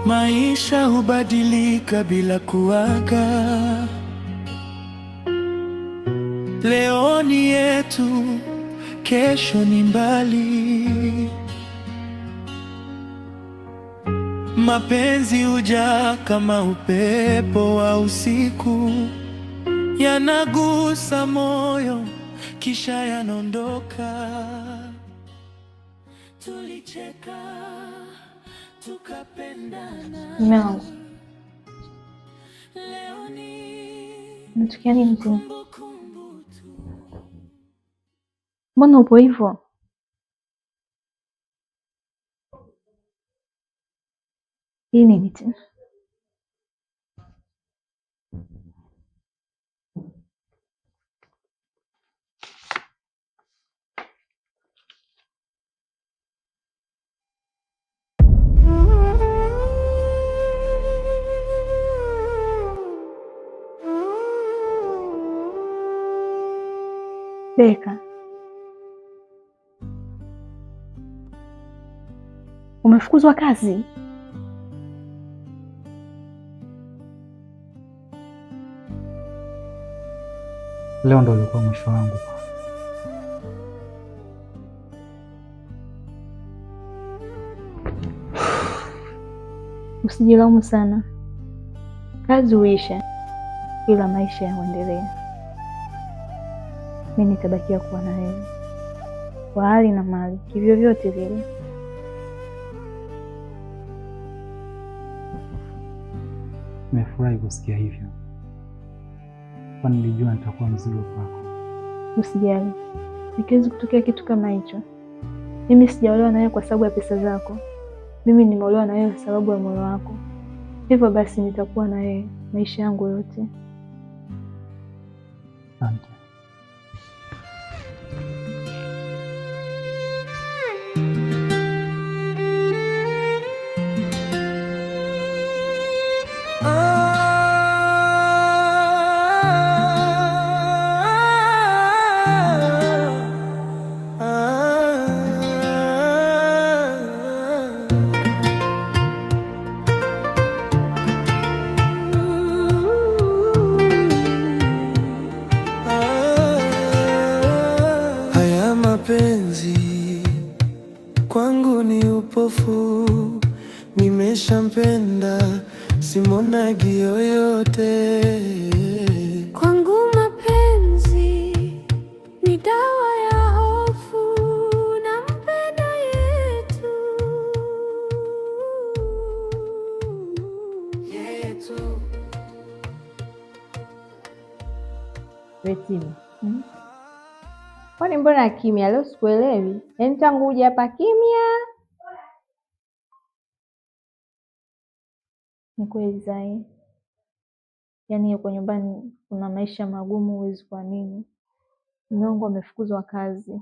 Maisha hubadilika bila kuaga. Leo ni yetu, kesho ni mbali. Mapenzi huja kama upepo wa usiku, yanagusa moyo kisha yanaondoka. Tulicheka tukapendana. Mume wangu, unatokea nini tena? Mbona upo hivyo? Hii nini tena? Beka, umefukuzwa kazi? Leo ndo ulikuwa mwisho wangu. Usijilaumu sana, kazi huisha, ila maisha yaendelea. Mimi nitabakia kuwa na wewe kwa hali na mali, kivyovyote vile. Nimefurahi kusikia hivyo, kwani nilijua nitakuwa mzigo kwako. Usijali, nikiwezi kutokea kitu kama hicho. Mimi sijaolewa na wewe kwa sababu ya pesa zako. Mimi nimeolewa na wewe kwa sababu ya moyo wako. Hivyo basi nitakuwa na wewe maisha yangu yote. Asante. Mapenzi kwangu ni upofu, nimeshampenda simonagi yoyote. Kwangu mapenzi ni dawa ya hofu, nampenda yetu. Bettina, kwani mbona kimya leo? Sikuelewi. Yaani tangu uje hapa kimya. Ni kweli Zai, yaani yuko nyumbani kuna maisha magumu, huwezi kuamini. Mume wangu amefukuzwa kazi.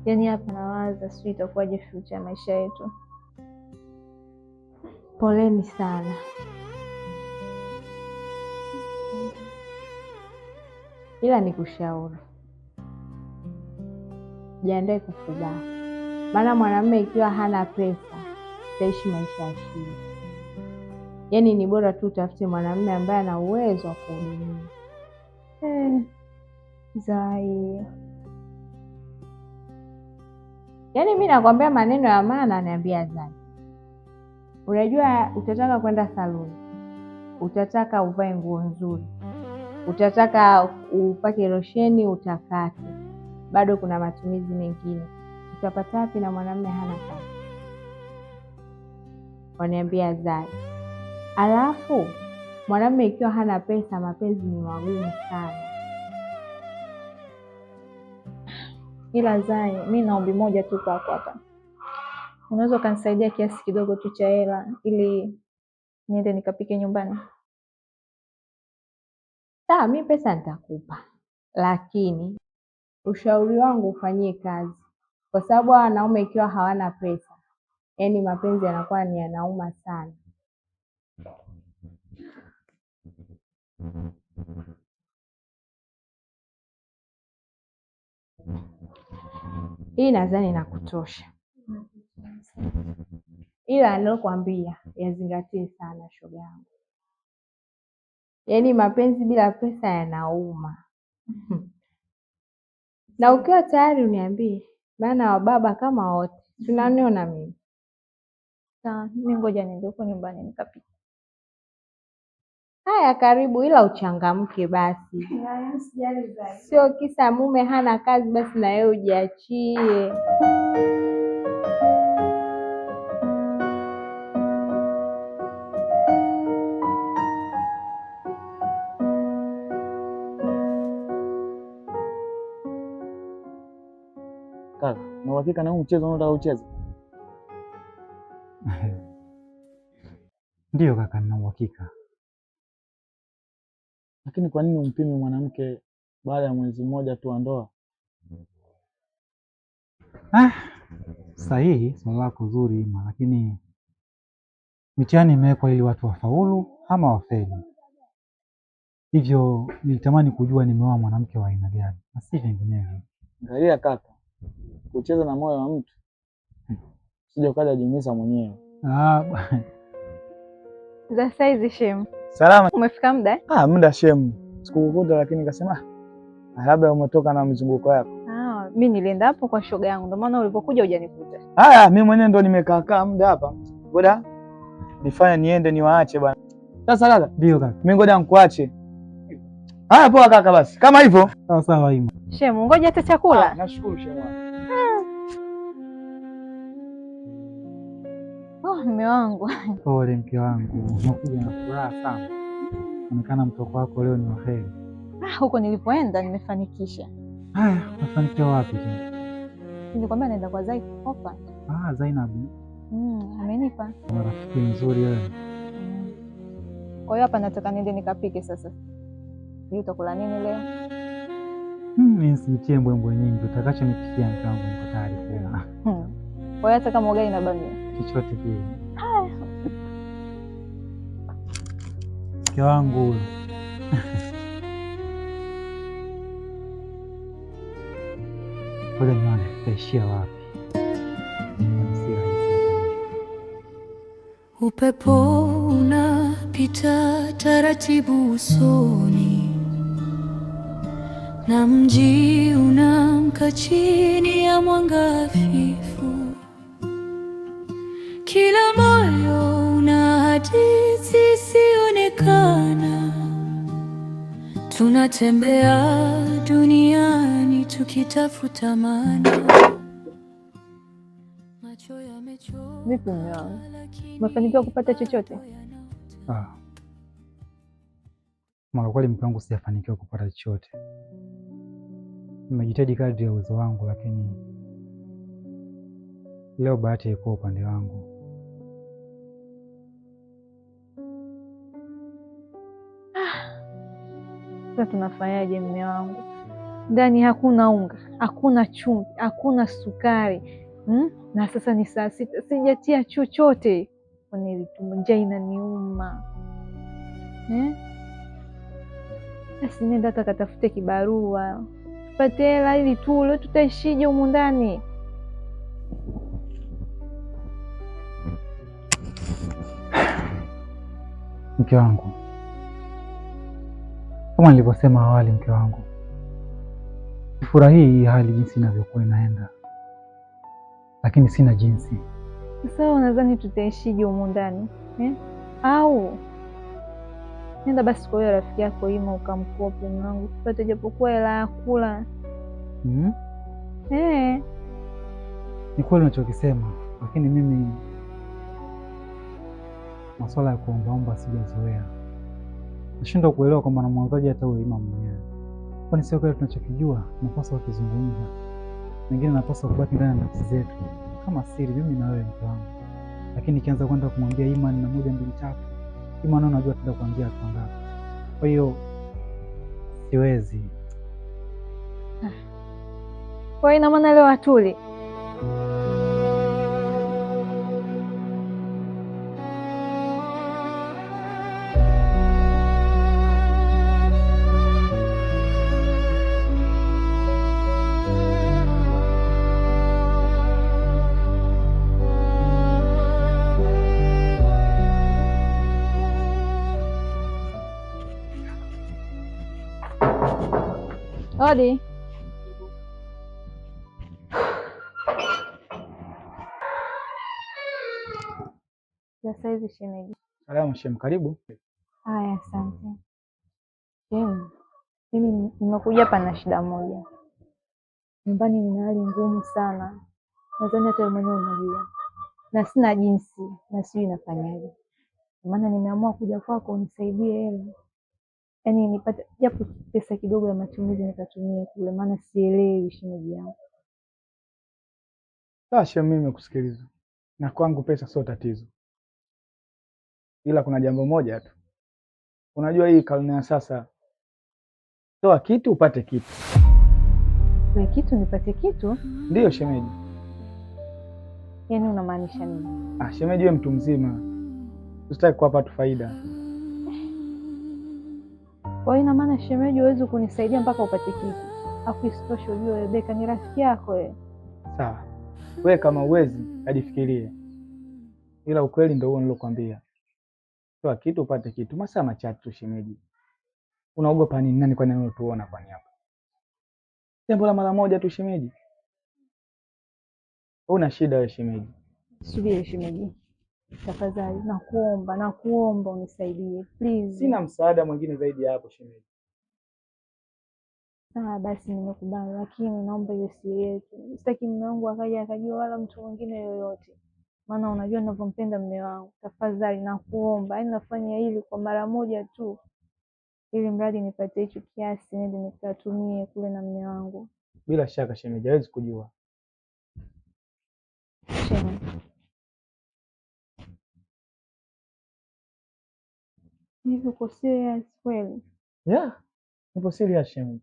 Yaani hapa nawaza sijui itakuwaje future ya maisha yetu. Poleni sana. Ila nikushauri, jiandae kukubali. Maana mwanamume ikiwa hana pesa utaishi maisha ya shida. Yaani ni bora tu utafute mwanamume ambaye ana uwezo wa kuhudumia. Zai, yaani mimi nakwambia maneno ya maana, niambia Zai. Unajua utataka kwenda saluni, utataka uvae nguo nzuri, utataka upake losheni utakate. Bado kuna matumizi mengine. Utapata wapi na mwanamume hana kazi? Waniambia Zai. Alafu mwanamume ikiwa hana pesa, mapenzi ni magumu sana. ila Zai, mimi na ombi moja tu kwako hapa. Unaweza ukanisaidia kiasi kidogo tu cha hela ili niende nikapike nyumbani? Sawa, mimi pesa nitakupa, lakini ushauri wangu ufanyie kazi, kwa sababu wanaume ikiwa hawana pesa, yaani mapenzi yanakuwa ni yanauma sana. Hii nadhani nakutosha, ila nilokuambia yazingatie sana shoga yangu, yaani mapenzi bila pesa yanauma. Na ukiwa tayari uniambie, maana wababa kama wote tunaniona mimi. Sawa, mimi ngoja niende huko nyumbani nikapike. Haya, karibu, ila uchangamke basi. Sio kisa mume hana kazi basi na wewe ujiachie. Kaka, na uhakika na huu mchezo unataka ucheze? Ndiyo kaka, nina uhakika. Lakini kwa nini umpime mwanamke baada ya mwezi mmoja tu wa ndoa? Sahihi, swali lako zuri Ima, lakini mitihani imewekwa ili watu wafaulu ama wafeli. Hivyo nilitamani kujua nimeoa mwanamke wa aina gani na si vinginevyo. Angalia kaka, kucheza na moyo wa mtu sije ukaja jiumiza mwenyewe. Za saizi shemu. Salama. Umefika muda? Muda shemu. Sikukukuta lakini nikasema labda umetoka na mizunguko yako. Mimi nilienda hapo kwa shoga yangu, ndio maana ulipokuja hujanikuta. Mimi mwenyewe ndo nimekaa muda hapa. Ngoja nifanye niende niwaache bwana. Sasa kaka? Ndio kaka. Mimi ngoja nikuache. Poa kaka basi. Kama hivyo. Sawa Ima. Shemu, ngoja hata chakula. Nashukuru shemu. Mume wangu. Pole mke wangu. Unakuja na furaha sana. Onekana mtoko wako leo ni waheri. Huko nilipoenda nimefanikisha. Umefanikiwa wapi? Nilikwambia naenda kwa Zainab Opa. Zainab. Amenipa. Rafiki mzuri wewe. Kwa hiyo hapa nataka niende nikapike sasa. Hiyo utakula nini leo? Mimi sitie mbwembwe nyingi, utakacho nipikia mke wangu niko tayari kula. Kwa hiyo hata kama ugali na bamia. Chochote kile. Mke wangu. Ngoja nione tutaishia wapi. Upepo unapita taratibu usoni na mji unamka chini ya mwanga hafifu. Kila moyo una hadithi isionekana. Tunatembea duniani tukitafuta maana. Vipi mume wangu? Umefanikiwa kupata chochote? Mara kweli mke wangu sijafanikiwa kupata chochote. Nimejitahidi kadri ya uwezo wangu, lakini leo bahati haikuwa upande wangu. Sasa tunafanyaje mume wangu? Ndani hakuna unga, hakuna chumvi, hakuna sukari. Na sasa ni saa 6, sijatia chochote. Njaa inaniuma. Basi nenda hata katafute kibarua tupate hela ili tule. Tutaishije humu ndani? Mke wangu, kama nilivyosema awali, mke wangu, sifurahii hii hali jinsi inavyokuwa inaenda, lakini sina jinsi. Sasa unadhani tutaishije humu ndani au nenda basi kwa hiyo rafiki yako Ima ukamkope mwanangu tupate japokuwa hela ya kula. Ni kweli unachokisema, lakini mimi masuala ya kuombaomba sijazoea. Nashindwa kuelewa kwamba namwanzaje hata huyo Ima mwenyewe. Kwani sio kile tunachokijua tunapaswa kuzungumza, mengine napaswa kubaki ndani ya nafsi zetu kama siri, mimi na wewe mke wangu. Lakini nikianza kwenda kumwambia Ima na 1 2 3, Ima naona unajua tuenda kuambia watu wangapi. Kwa hiyo siwezi. Kwa ina maana leo hatuli? Odi. Sasa hivi shemeji. Salamu shem, karibu. Haya, asante. Mimi nimekuja hapa na shida moja. Nyumbani nina hali ngumu sana, nadhani hata wewe mwenyewe unajua, na sina jinsi na sijui nafanyaje. Maana nimeamua kuja kwako unisaidie hela, yaani nipate japo pesa kidogo ya matumizi nikatumie kule, maana sielewi shemeji yangu. Sawa shem, mimi nimekusikiliza na kwangu pesa sio tatizo, ila kuna jambo moja tu. Unajua hii karne ya sasa, toa kitu upate kitu. Wewe kitu nipate kitu? Ndiyo shemeji. Yaani unamaanisha nini? Shemeji wewe mtu mzima, usitaki kuwapa tu faida. Kwa hiyo ina maana shemeji huwezi kunisaidia mpaka upate kitu? Afu isitoshe ujue Rebeka ni rafiki yako wewe. Sawa, wewe kama uwezi ajifikirie, ila ukweli ndio huo nilokuambia. Toa kitu upate kitu, masaa machache tu shemeji. Unaogopa nini? Nani kwa nini unatuona kwani hapa? Jambo la mara moja tu shemeji. Una shida wewe shemeji? Subiri shemeji, tafadhali nakuomba unisaidie please. Sina msaada mwingine zaidi ya hapo shemeji. Sawa basi nimekubali, lakini naomba iwe siri yetu. Sitaki mume wangu akaja akajua, wala mtu mwingine yoyote, maana unajua ninavyompenda mume wangu. Tafadhali nakuomba, yaani nafanya hili kwa mara moja tu, ili mradi nipate hicho kiasi nende nikatumie kule na mume wangu. Bila shaka shemeji, hawezi kujua. Shemeji, hivi uko serious kweli? Yeah, nipo serious shemeji.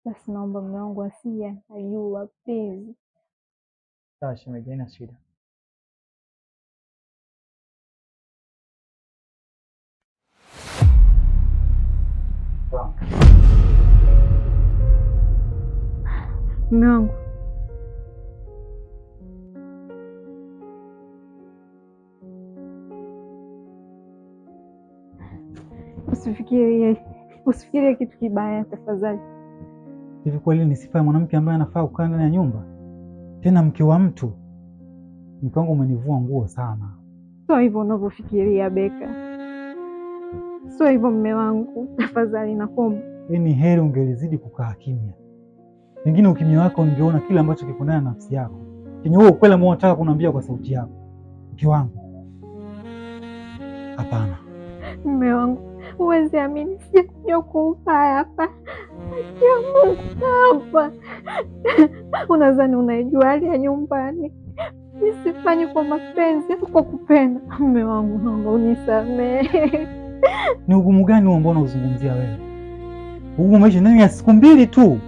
Basi naomba mume wangu asije ajua please. Sawa shemeji, haina shida. Mume wangu, usifikirie kitu kibaya tafadhali. Hivi kweli ni sifa ya mwanamke ambaye anafaa kukaa ndani ya nyumba, tena mke wa mtu? Mke wangu umenivua nguo sana. Sio hivyo unavyofikiria Beka, sio hivyo mume wangu, tafadhali nakuomba. Ni heri ungelizidi kukaa kimya, pengine ukimya wako ungeona kile ambacho kiko ndani ya nafsi yako, kenye wewe ukweli ambao unataka kuniambia kwa sauti yako. Mke wangu, hapana. Mume wangu, huwezi amini, sijakuja kuupa hapa hapa. Unadhani unaijua hali ya nyumbani? Nisifanyi kwa mapenzi au kwa kupenda. Mume wangu, naomba unisamehe. Ni ugumu gani huo ambao unazungumzia wewe? Ugumu wa maisha ndani ya siku mbili tu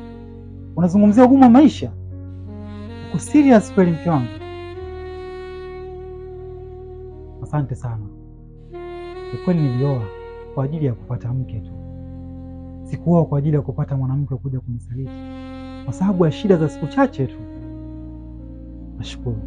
unazungumzia ugumu wa maisha? Uko serious kweli mke wangu? Asante sana. Ukweli nilioa kwa ajili ya kupata mke tu, sikuoa kwa ajili ya kupata mwanamke kuja kunisaliti kwa sababu ya shida za siku chache tu. Nashukuru.